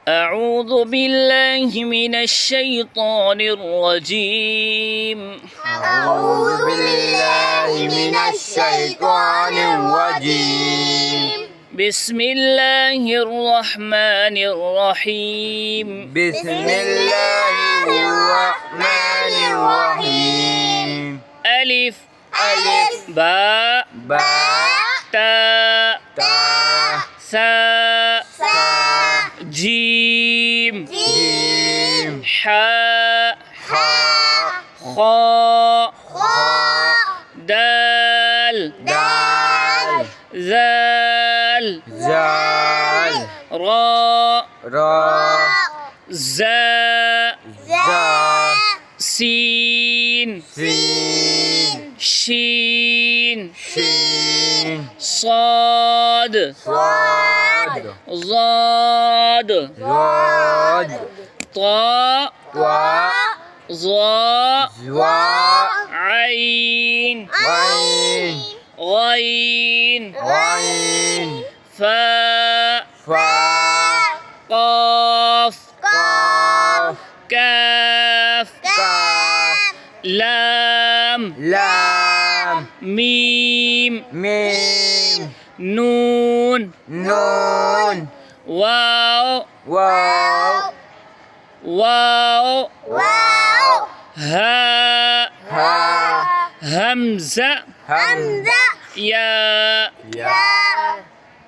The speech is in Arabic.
أعوذ بالله من الشيطان الرجيم. أعوذ بالله من الشيطان الرجيم. بسم الله الرحمن الرحيم. بسم الله الرحمن الرحيم. ألف ألف باء باء تاء تاء ساء ساء جيم جيم حاء حاء خاء خاء دال دال ذال زال راء راء زاء زاء سين سين شين شين صاد صاد ضاد ضاد طاء طاء ظاء ظاء عين عين غين غين فاء فاء قاف قاف كاف كاف لام لام ميم ميم نون نون واو واو واو واو هاء ها همزة همزة ياء يا